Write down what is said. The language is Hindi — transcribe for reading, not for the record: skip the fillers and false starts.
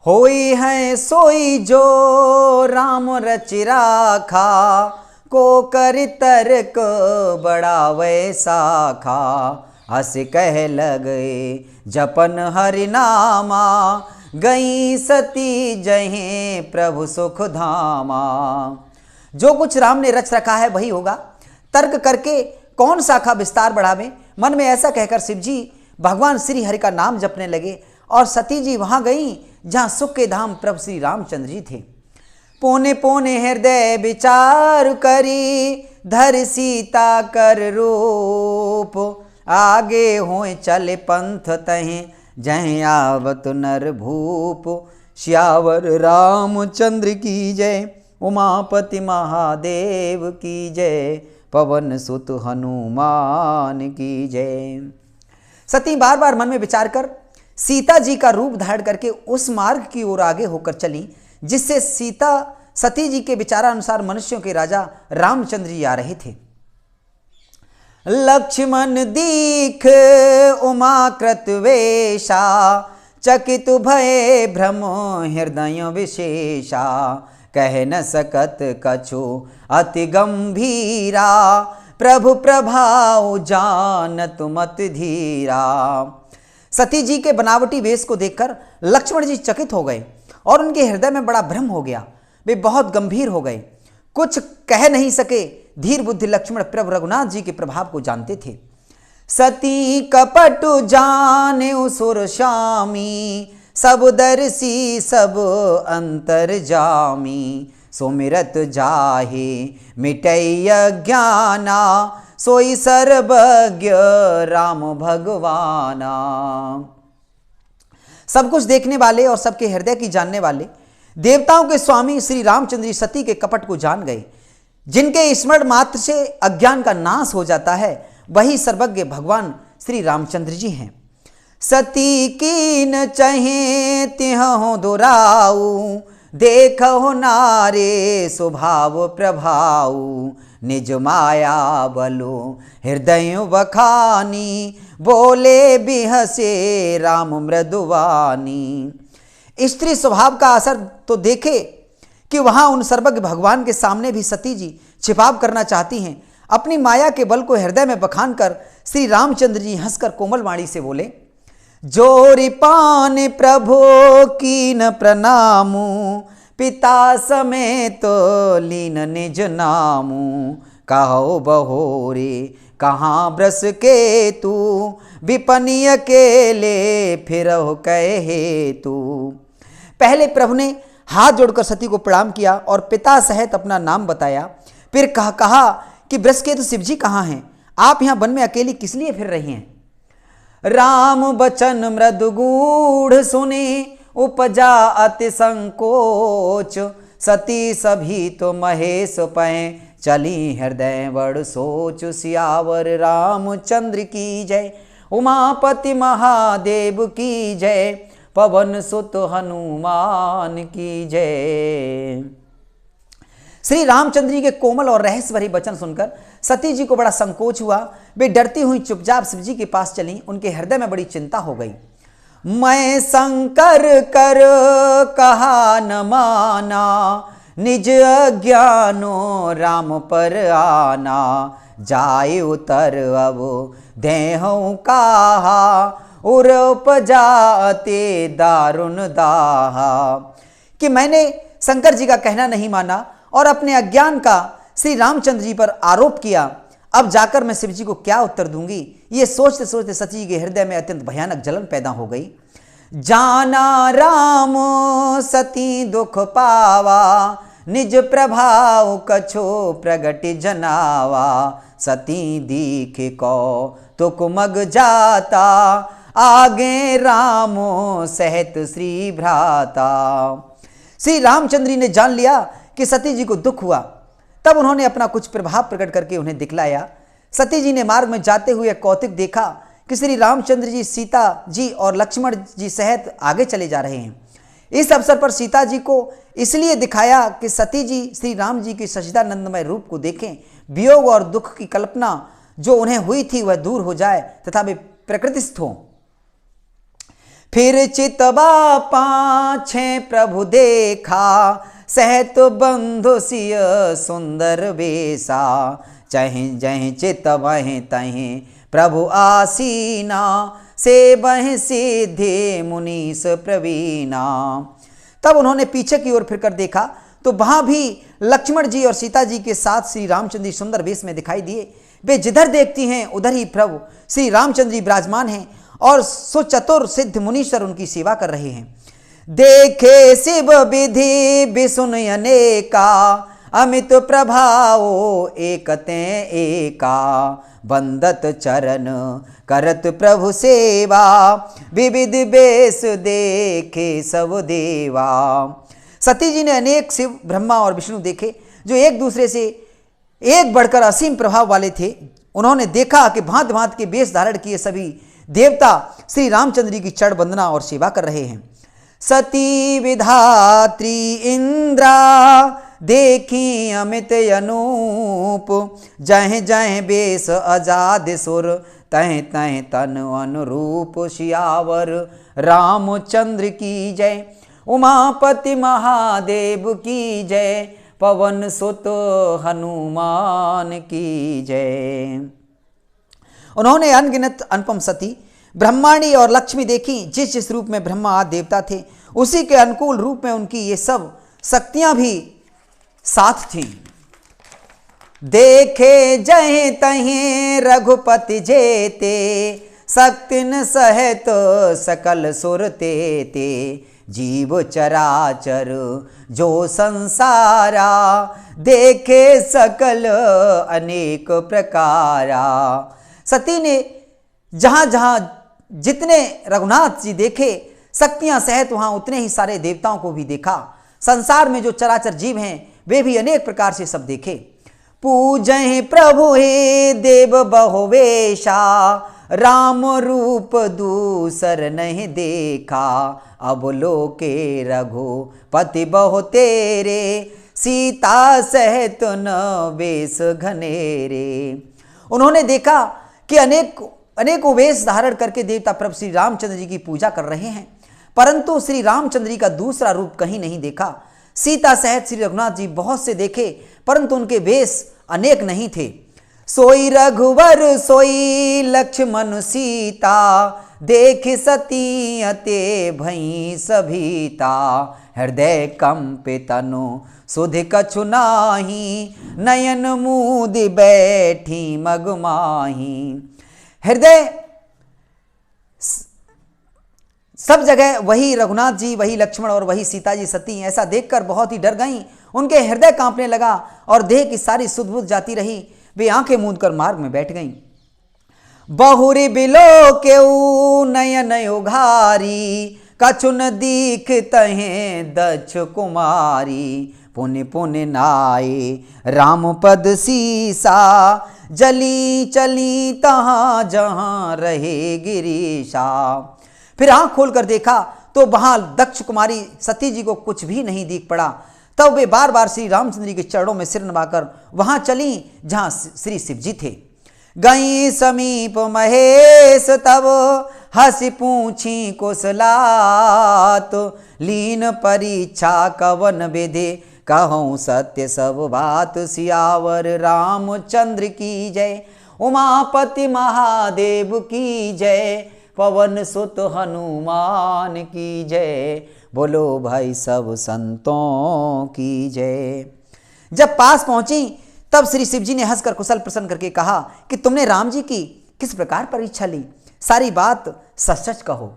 होई है सोई जो राम रच राखा, को कर तर्क बड़ा वैसा खा। हस कह लगे जपन हरि नामा, गई सती जहे प्रभु सुख धामा। जो कुछ राम ने रच रखा है वही होगा, तर्क करके कौन शाखा विस्तार बढ़ावे। मन में ऐसा कहकर शिव जी भगवान श्री हरि का नाम जपने लगे और सती जी वहां गई जहां सुख के धाम प्रभु श्री रामचंद्र जी थे। पोने पोने हृदय विचार करी, धर सीता कर रूप। आगे होए चले पंथ तहें, जहीं आवत नर भूप। श्यावर रामचंद्र की जय, उमापति महादेव की जय। पवन सुत हनुमान की जय। सती बार बार मन में विचार कर सीता जी का रूप धारण करके उस मार्ग की ओर आगे होकर चली जिससे सीता सती जी के विचारानुसार मनुष्यों के राजा रामचंद्र जी आ रहे थे। लक्ष्मण दीख उमा कृत वेशा, चकित भय भ्रम हृदय विशेषा। कह न सकत कछु अति गंभीरा, प्रभु प्रभाव जानत मत धीरा। सती जी के बनावटी वेश को देखकर लक्ष्मण जी चकित हो गए और उनके हृदय में बड़ा भ्रम हो गया। वे बहुत गंभीर हो गए, कुछ कह नहीं सके। धीर बुद्धि लक्ष्मण प्रभु रघुनाथ जी के प्रभाव को जानते थे। सती कपट जाने सुर श्यामी, सब दर्शी सब अंतर जामी। सुमिरत जाहे मिटैय ज्ञाना, सोई सर्वज्ञ राम भगवाना। सब कुछ देखने वाले और सबके हृदय की जानने वाले देवताओं के स्वामी श्री रामचंद्र जी सती के कपट को जान गए। जिनके स्मरण मात्र से अज्ञान का नाश हो जाता है वही सर्वज्ञ भगवान श्री रामचंद्र जी हैं। सती कीन चहे तिहु दुराऊ, देखो नारे स्वभाव प्रभाऊ। निज माया बलो हृदय बखानी, बोले बिहसे राम मृदुवानी। स्त्री स्वभाव का असर तो देखे कि वहां उन सर्वज्ञ भगवान के सामने भी सती जी छिपाव करना चाहती हैं। अपनी माया के बल को हृदय में बखान कर श्री रामचंद्र जी हंसकर कोमल वाणी से बोले, जोरी पान प्रभु की न प्रणामू। पिता समेत तो लीन निज नामू। कहो बहोरे कहाँ ब्रस के तू, विपनी अकेले फिरहु कहे तू। पहले प्रभु ने हाथ जोड़कर सती को प्रणाम किया और पिता सहित अपना नाम बताया। फिर कहा कि ब्रजकेतु शिव जी कहाँ हैं, आप यहाँ वन में अकेली किस लिए फिर रही हैं। राम बचन मृदु गूढ़ सुने, उपजा अति संकोच। सती सभी तो महेश पै, चली हृदय बड़ सोच। सियावर रामचंद्र की जय, उमापति महादेव की जय। पवन सुत हनुमान की जय। श्री रामचंद्र जी के कोमल और रहस्य भरी वचन सुनकर सती जी को बड़ा संकोच हुआ। वे डरती हुई चुपचाप शिव जी के पास चली। उनके हृदय में बड़ी चिंता हो गई। मैं शंकर कर कहा न माना, निज अज्ञानो राम पर आना। जाए उतर अब देहु कहा, उर उपजाते दारुण दाहा। कि मैंने शंकर जी का कहना नहीं माना और अपने अज्ञान का श्री रामचंद्र जी पर आरोप किया। अब जाकर मैं शिव जी को क्या उत्तर दूंगी। ये सोचते सोचते सती जी के हृदय में अत्यंत भयानक जलन पैदा हो गई। जाना राम सती दुख पावा, निज प्रभाव कछो प्रगति जनावा। सती दीख को तुक मग जाता, आगे रामो सहित श्री भ्राता। श्री रामचंद्र जी ने जान लिया कि सती जी को दुख हुआ। तब उन्होंने अपना कुछ प्रभाव प्रकट करके उन्हें दिखलाया। सती जी ने मार्ग में जाते हुए कौतुक देखा कि श्री रामचंद्र जी सीता जी और लक्ष्मण जी सहित आगे चले जा रहे हैं। इस अवसर पर सीता जी को इसलिए दिखाया कि सती जी श्री राम जी के सच्चिदानंदमय रूप को देखें, वियोग और दुख की कल्पना जो उन्हें हुई थी वह दूर हो जाए तथा वे प्रकृतिस्थ हों। फिर चितवा पाछे प्रभु देखा, सहत बंधु सिय सुंदर बेसा, चहि जहि चित वहि तहि प्रभु आसीना, से बह सिद्धि मुनीस प्रवीणा। तब उन्होंने पीछे की ओर फिरकर देखा तो वहां भी लक्ष्मण जी और सीता जी के साथ श्री रामचंद्र जी सुंदर वेश में दिखाई दिए। वे जिधर देखती हैं उधर ही प्रभु श्री रामचंद्र जी विराजमान हैं और सुचतुर सिद्ध मुनीश्वर उनकी सेवा कर रहे हैं। देखे शिव विधि विसुन अनेका, अमित प्रभाओ एकते एका, बंदत चरण करत प्रभु सेवा, विविध बेस देखे सब देवा। सती जी ने अनेक शिव, ब्रह्मा और विष्णु देखे जो एक दूसरे से एक बढ़कर असीम प्रभाव वाले थे। उन्होंने देखा कि भांत भांत के वेश धारण किए सभी देवता श्री रामचंद्र जी की चरण वंदना और सेवा कर रहे हैं। सती विधात्री इंद्रा, देखी अमित अनूप, जह जह बेस अजाद सुर, तह तह तन अनुरूप, सियावर रामचंद्र की जय, उमापति महादेव की जय, पवन सुत हनुमान की जय। उन्होंने अनगिनत अनुपम सती, ब्रह्माणी और लक्ष्मी देखी। जिस जिस रूप में ब्रह्मा आदि देवता थे उसी के अनुकूल रूप में उनकी ये सब शक्तियां भी साथ थीं। देखे जहे तहे रघुपति जेते, शक्तिन सहित सकल सुर तेते, जीव चराचर जो संसारा, देखे सकल अनेक प्रकारा। सती ने जहां जहां जितने रघुनाथ जी देखे शक्तियां सहित वहां उतने ही सारे देवताओं को भी देखा। संसार में जो चराचर जीव हैं वे भी अनेक प्रकार से सब देखे। पूजहि प्रभु हे देव बहुवेशा, राम रूप दूसर नहीं देखा, अब लोके रघुपति बहु तेरे, सीता सहित न वेश घनेरे। उन्होंने देखा कि अनेकों वेश धारण करके देवता प्रभु श्री रामचंद्र जी की पूजा कर रहे हैं, परंतु श्री रामचंद्र जी का दूसरा रूप कहीं नहीं देखा। सीता सहित श्री रघुनाथ जी बहुत से देखे परंतु उनके वेश अनेक नहीं थे। सोई रघुवर सोई लक्ष्मण सीता, देख सती अते भई सभीता, हृदय कंपे तनु सुधि कछु नाही, नयन मूदि बैठी मगमाही। हृदय सब जगह वही रघुनाथ जी, वही लक्ष्मण और वही सीता जी सती, ऐसा देखकर बहुत ही डर गईं। उनके हृदय कांपने लगा और देह की सारी सुध बुध जाती रही। वे आंखें मूंद कर मार्ग में बैठ गईं। बहुरी बिलो केऊ नयन उघारी, कछु न दीख तहे दक्ष कुमारी, पुण्य पुण्य नाये राम पद सीसा, जली चली तहां जहां रहे गिरीशा। फिर आंख खोलकर देखा तो वहां दक्ष कुमारी सती जी को कुछ भी नहीं दिख पड़ा। तब वे बार बार श्री रामचंद्र जी के चरणों में सिर नवाकर वहां चली जहां श्री शिव जी थे। गई समीप महेश तब, हंसी पूछी कुशलात, लीन परीक्षा कवन विधि, कहूँ सत्य सब बात, सियावर रामचंद्र की जय, उमापति महादेव की जय, पवन सुत हनुमान की जय, बोलो भाई सब संतों की जय। जब पास पहुंची तब श्री शिव जी ने हंसकर कुशल प्रसन्न करके कहा कि तुमने राम जी की किस प्रकार परीक्षा ली, सारी बात सच सच कहो।